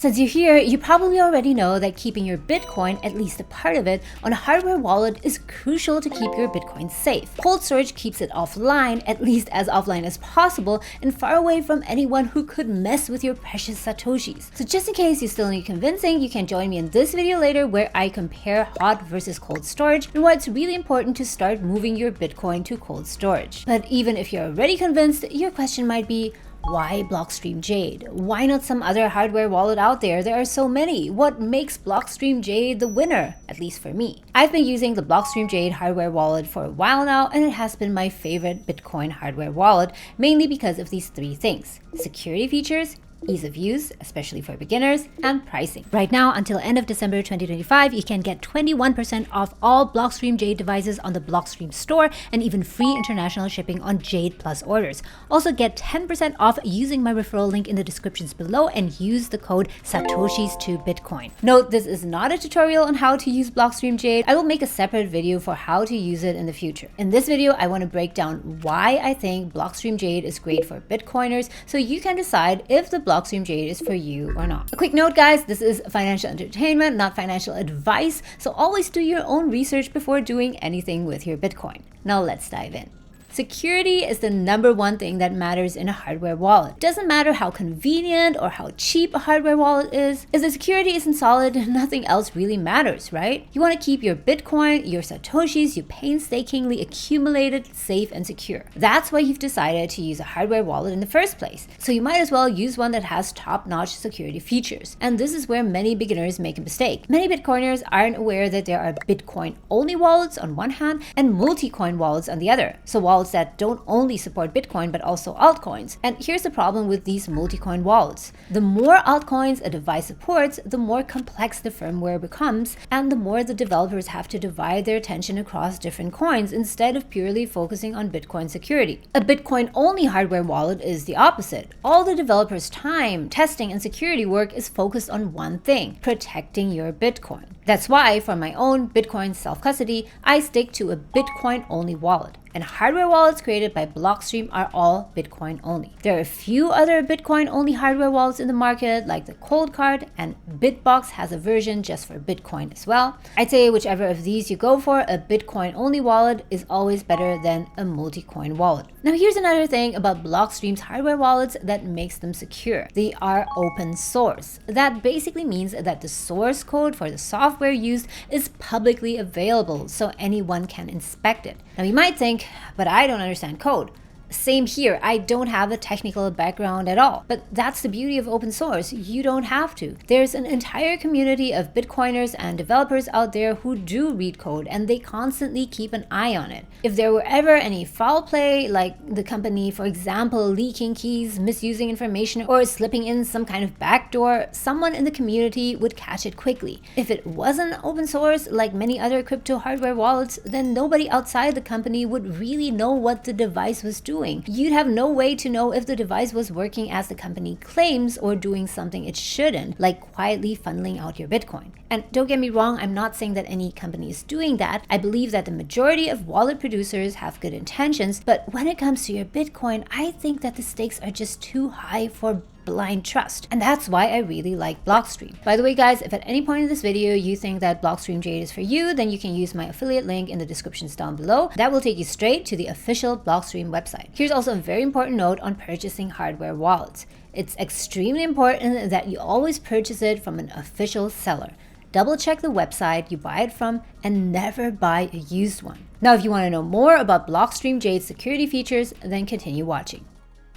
Since you're here, you probably already know that keeping your Bitcoin, at least a part of it, on a hardware wallet is crucial to keep your Bitcoin safe. Cold storage keeps it offline, at least as offline as possible, and far away from anyone who could mess with your precious Satoshis. So just in case you still need convincing, you can join me in this video later where I compare hot versus cold storage and why it's really important to start moving your Bitcoin to cold storage. But even if you're already convinced, your question might be, why Blockstream Jade? Why not some other hardware wallet out there? There are so many. What makes Blockstream Jade the winner? At least for me. I've been using the Blockstream Jade hardware wallet for a while now, and it has been my favorite Bitcoin hardware wallet, mainly because of these three things: security features, ease of use, especially for beginners, and pricing. Right now, until end of December 2025, you can get 21% off all Blockstream Jade devices on the Blockstream store and even free international shipping on Jade Plus orders. Also get 10% off using my referral link in the descriptions below and use the code Satoshistobitcoin. Note, this is not a tutorial on how to use Blockstream Jade. I will make a separate video for how to use it in the future. In this video, I want to break down why I think Blockstream Jade is great for Bitcoiners so you can decide if the Blockstream Jade is for you or not. A quick note, guys, this is financial entertainment, not financial advice, so always do your own research before doing anything with your Bitcoin. Now let's dive in. Security is the #1 thing that matters in a hardware wallet. Doesn't matter how convenient or how cheap a hardware wallet is. If the security isn't solid, nothing else really matters, right? You want to keep your Bitcoin, your Satoshis you painstakingly accumulated safe and secure. That's why you've decided to use a hardware wallet in the first place. So you might as well use one that has top-notch security features. And this is where many beginners make a mistake. Many Bitcoiners aren't aware that there are Bitcoin-only wallets on one hand and multi-coin wallets on the other. So wallets that don't only support Bitcoin but also altcoins. And here's the problem with these multi-coin wallets. The more altcoins a device supports, the more complex the firmware becomes, and the more the developers have to divide their attention across different coins instead of purely focusing on Bitcoin security. A Bitcoin-only hardware wallet is the opposite. All the developers' time, testing, and security work is focused on one thing: protecting your Bitcoin. That's why, for my own Bitcoin self-custody, I stick to a Bitcoin-only wallet. And hardware wallets created by Blockstream are all Bitcoin only. There are a few other Bitcoin only hardware wallets in the market, like the Cold Card, and Bitbox has a version just for Bitcoin as well. I'd say whichever of these you go for, a Bitcoin only wallet is always better than a multi-coin wallet. Now here's another thing about Blockstream's hardware wallets that makes them secure. They are open source. That basically means that the source code for the software used is publicly available, so anyone can inspect it. Now you might think, but I don't understand code. Same here, I don't have a technical background at all. But that's the beauty of open source. You don't have to. There's an entire community of Bitcoiners and developers out there who do read code, and they constantly keep an eye on it. If there were ever any foul play, like the company, for example, leaking keys, misusing information, or slipping in some kind of backdoor, someone in the community would catch it quickly. If it wasn't open source, like many other crypto hardware wallets, then nobody outside the company would really know what the device was doing. You'd have no way to know if the device was working as the company claims or doing something it shouldn't, like quietly funneling out your Bitcoin. And don't get me wrong, I'm not saying that any company is doing that. I believe that the majority of wallet producers have good intentions, but when it comes to your Bitcoin, I think that the stakes are just too high for blind trust. And that's why I really like Blockstream. By the way, guys, if at any point in this video you think that Blockstream Jade is for you, then you can use my affiliate link in the descriptions down below. That will take you straight to the official Blockstream website. Here's also a very important note on purchasing hardware wallets. It's extremely important that you always purchase it from an official seller. Double check the website you buy it from and never buy a used one. Now, if you want to know more about Blockstream Jade's security features, then continue watching.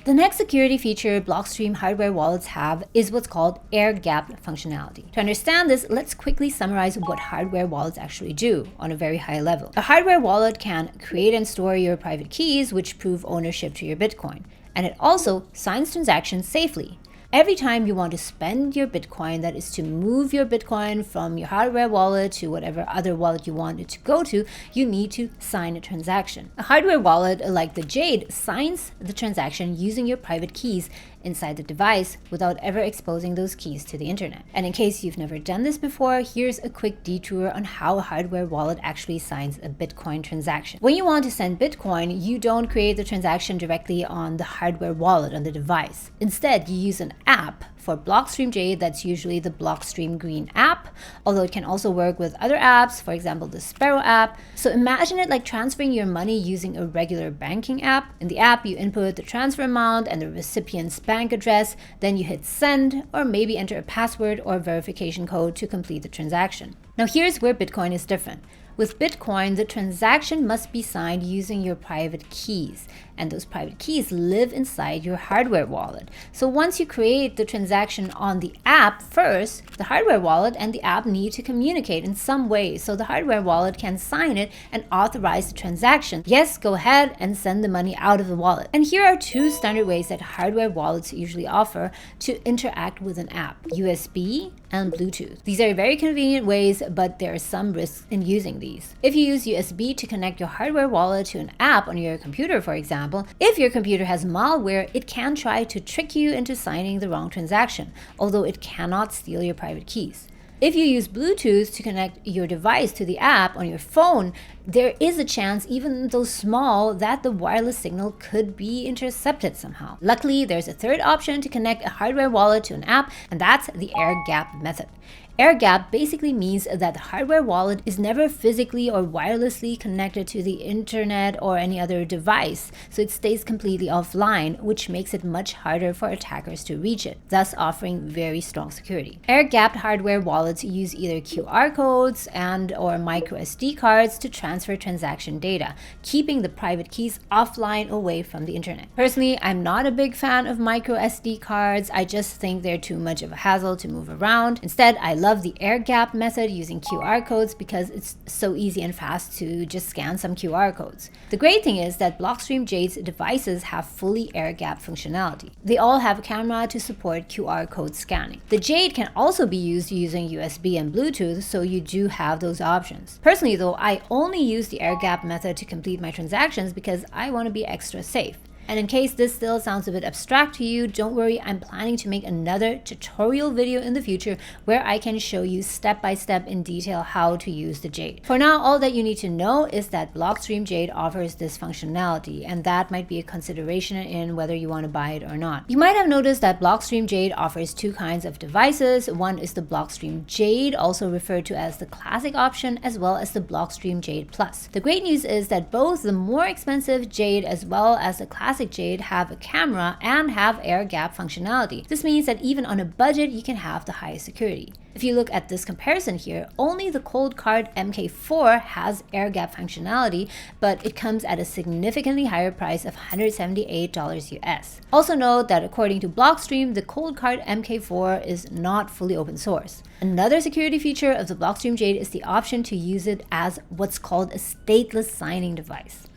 The next security feature Blockstream hardware wallets have is what's called air-gapped functionality. To understand this, let's quickly summarize what hardware wallets actually do on a very high level. A hardware wallet can create and store your private keys, which prove ownership to your Bitcoin. And it also signs transactions safely. Every time you want to spend your Bitcoin, that is to move your Bitcoin from your hardware wallet to whatever other wallet you want it to go to, you need to sign a transaction. A hardware wallet like the Jade signs the transaction using your private keys inside the device without ever exposing those keys to the internet. And in case you've never done this before, here's a quick detour on how a hardware wallet actually signs a Bitcoin transaction. When you want to send Bitcoin, you don't create the transaction directly on the hardware wallet on the device. Instead, you use an app. For Blockstream Jade, that's usually the Blockstream Green app, although it can also work with other apps, for example, the Sparrow app. So imagine it like transferring your money using a regular banking app. In the app, you input the transfer amount and the recipient's bank address, then you hit send, or maybe enter a password or verification code to complete the transaction. Now here's where Bitcoin is different. With Bitcoin, the transaction must be signed using your private keys, and those private keys live inside your hardware wallet. So once you create the transaction on the app first, the hardware wallet and the app need to communicate in some way, so the hardware wallet can sign it and authorize the transaction. Yes, go ahead and send the money out of the wallet. And here are two standard ways that hardware wallets usually offer to interact with an app: USB and Bluetooth. These are very convenient ways, but there are some risks in using these. If you use USB to connect your hardware wallet to an app on your computer, for example, if your computer has malware, it can try to trick you into signing the wrong transaction, although it cannot steal your private keys. If you use Bluetooth to connect your device to the app on your phone, there is a chance, even though small, that the wireless signal could be intercepted somehow. Luckily, there's a third option to connect a hardware wallet to an app, and that's the air gap method. Air gap basically means that the hardware wallet is never physically or wirelessly connected to the internet or any other device, so it stays completely offline, which makes it much harder for attackers to reach it, thus offering very strong security. Air-gapped hardware wallets use either QR codes and/or micro SD cards to transfer transaction data, keeping the private keys offline away from the internet. Personally, I'm not a big fan of micro SD cards. I just think they're too much of a hassle to move around. Instead, I love the air gap method using QR codes because it's so easy and fast to just scan some QR codes. The great thing is that Blockstream Jade's devices have fully air gap functionality. They all have a camera to support QR code scanning. The Jade can also be used using USB and Bluetooth, so you do have those options. Personally though, I only use the air gap method to complete my transactions because I want to be extra safe. And in case this still sounds a bit abstract to you, don't worry, I'm planning to make another tutorial video in the future where I can show you step by step in detail how to use the Jade. For now, all that you need to know is that Blockstream Jade offers this functionality, and that might be a consideration in whether you want to buy it or not. You might have noticed that Blockstream Jade offers two kinds of devices. One is the Blockstream Jade, also referred to as the classic option, as well as the Blockstream Jade Plus. The great news is that both the more expensive Jade as well as the classic Jade have a camera and have air gap functionality. This means that even on a budget, you can have the highest security. If you look at this comparison here, only the cold card MK4 has air gap functionality, but it comes at a significantly higher price of $178 US. Also note that according to Blockstream, the cold card MK4 is not fully open source. Another security feature of the Blockstream Jade is the option to use it as what's called a stateless signing device.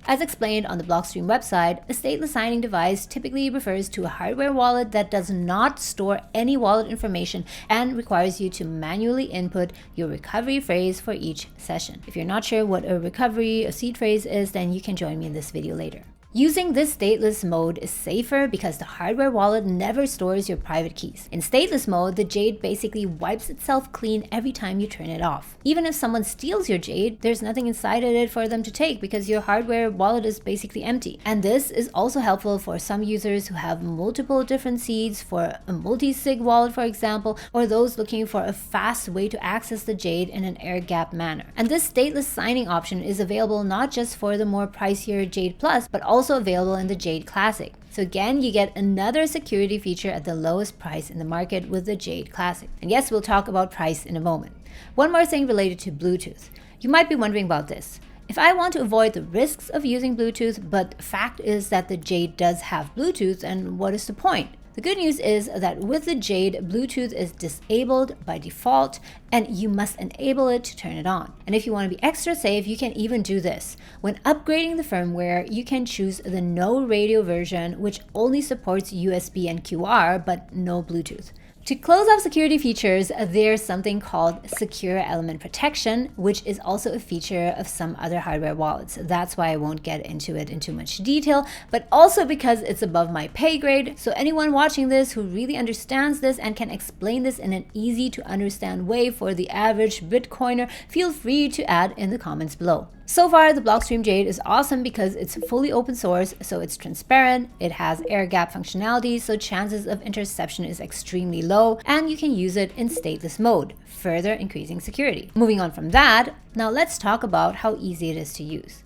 As explained on the Blockstream website, a stateless signing device typically refers to a hardware wallet that does not store any wallet information and requires you to manually input your recovery phrase for each session. If you're not sure what a seed phrase is, then you can join me in this video later. Using this stateless mode is safer because the hardware wallet never stores your private keys. In stateless mode, the Jade basically wipes itself clean every time you turn it off. Even if someone steals your Jade, there's nothing inside of it for them to take because your hardware wallet is basically empty. And this is also helpful for some users who have multiple different seeds, for a multi-sig wallet for example, or those looking for a fast way to access the Jade in an air-gap manner. And this stateless signing option is available not just for the more pricier Jade Plus, but also available in the Jade Classic. So again, you get another security feature at the lowest price in the market with the Jade Classic. And yes, we'll talk about price in a moment. One more thing related to Bluetooth. You might be wondering about this. If I want to avoid the risks of using Bluetooth, but fact is that the Jade does have Bluetooth, and what is the point? The good news is that with the Jade, Bluetooth is disabled by default and you must enable it to turn it on. And if you want to be extra safe, you can even do this. When upgrading the firmware, you can choose the no radio version, which only supports USB and QR, but no Bluetooth. To close off security features, there's something called secure element protection, which is also a feature of some other hardware wallets. That's why I won't get into it in too much detail, but also because it's above my pay grade. So anyone watching this who really understands this and can explain this in an easy to understand way for the average Bitcoiner, feel free to add in the comments below. So far, the Blockstream Jade is awesome because it's fully open source, so it's transparent, it has air gap functionality, so chances of interception is extremely low, and you can use it in stateless mode, further increasing security. Moving on from that, now let's talk about how easy it is to use.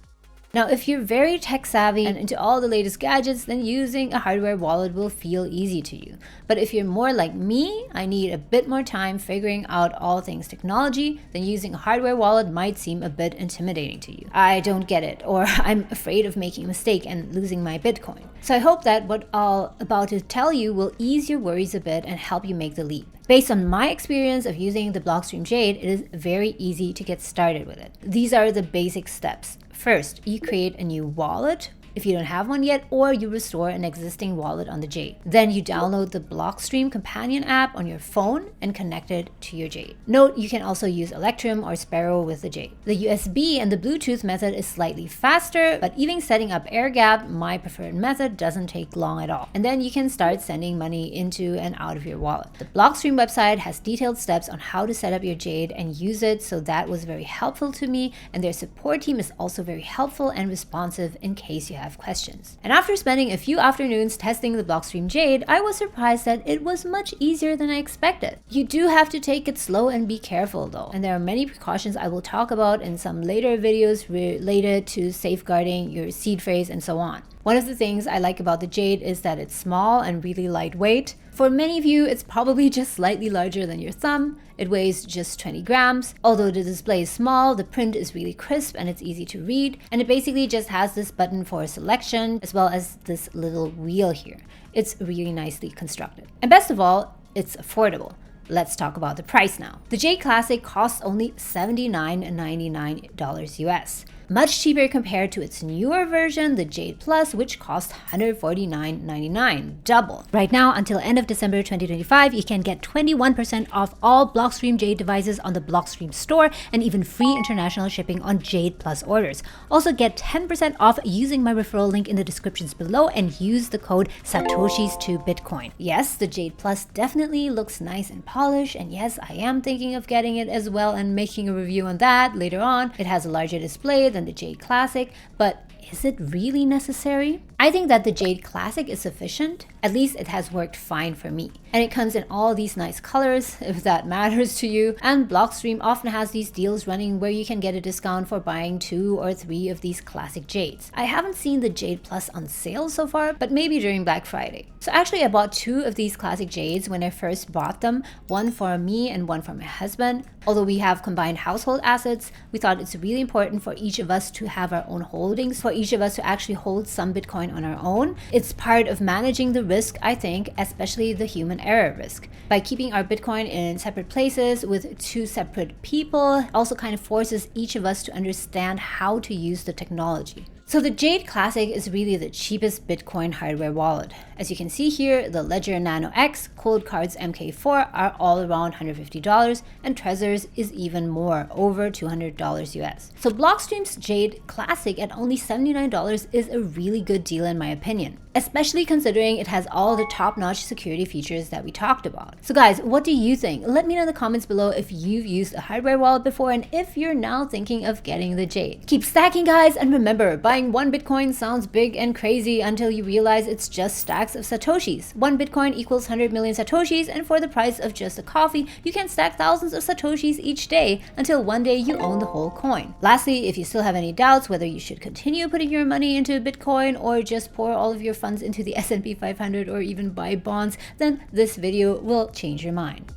Now, if you're very tech savvy and into all the latest gadgets, then using a hardware wallet will feel easy to you. But if you're more like me, I need a bit more time figuring out all things technology, then using a hardware wallet might seem a bit intimidating to you. I don't get it, or I'm afraid of making a mistake and losing my Bitcoin. So I hope that what I'm about to tell you will ease your worries a bit and help you make the leap. Based on my experience of using the Blockstream Jade, it is very easy to get started with it. These are the basic steps. First, you create a new wallet if you don't have one yet, or you restore an existing wallet on the Jade. Then you download the Blockstream companion app on your phone and connect it to your Jade. Note, you can also use Electrum or Sparrow with the Jade. The USB and the Bluetooth method is slightly faster, but even setting up air gap, my preferred method, doesn't take long at all. And then you can start sending money into and out of your wallet. The Blockstream website has detailed steps on how to set up your Jade and use it, so that was very helpful to me, and their support team is also very helpful and responsive in case you have questions. And after spending a few afternoons testing the Blockstream Jade, I was surprised that it was much easier than I expected. You do have to take it slow and be careful though, and there are many precautions I will talk about in some later videos related to safeguarding your seed phrase and so on. One of the things I like about the Jade is that it's small and really lightweight. For many of you, it's probably just slightly larger than your thumb. It weighs just 20 grams. Although the display is small, the print is really crisp and it's easy to read. And it basically just has this button for selection as well as this little wheel here. It's really nicely constructed. And best of all, it's affordable. Let's talk about the price now. The Jade Classic costs only $79.99 US. Much cheaper compared to its newer version, the Jade Plus, which costs $149.99, double. Right now, until end of December 2025, you can get 21% off all Blockstream Jade devices on the Blockstream store and even free international shipping on Jade Plus orders. Also get 10% off using my referral link in the descriptions below and use the code Satoshistobitcoin. Yes, the Jade Plus definitely looks nice and polished, and yes, I am thinking of getting it as well and making a review on that later on. It has a larger display than the Jade Classic, but is it really necessary? I think that the Jade Classic is sufficient. At least it has worked fine for me. And it comes in all these nice colors, if that matters to you. And Blockstream often has these deals running where you can get a discount for buying 2 or 3 of these classic Jades. I haven't seen the Jade Plus on sale so far, but maybe during Black Friday. So actually I bought 2 of these classic Jades when I first bought them, one for me and one for my husband. Although we have combined household assets, we thought it's really important for each of us to have our own holdings, for each of us to actually hold some Bitcoin on our own. It's part of managing the risk, I think, especially the human error risk. By keeping our Bitcoin in separate places with 2 separate people, also kind of forces each of us to understand how to use the technology. So the Jade Classic is really the cheapest Bitcoin hardware wallet. As you can see here, the Ledger Nano X, Cold Cards MK4 are all around $150, and Trezor's is even more, over $200 US. So Blockstream's Jade Classic at only $79 is a really good deal in my opinion, especially considering it has all the top-notch security features that we talked about. So guys, what do you think? Let me know in the comments below if you've used a hardware wallet before and if you're now thinking of getting the Jade. Keep stacking, guys, and remember, buying 1 Bitcoin sounds big and crazy until you realize it's just stacks of Satoshis. 1 Bitcoin equals 100 million Satoshis, and for the price of just a coffee, you can stack thousands of Satoshis each day until one day you own the whole coin. Lastly, if you still have any doubts whether you should continue putting your money into Bitcoin or just pour all of your funds into the S&P 500 or even buy bonds, then this video will change your mind.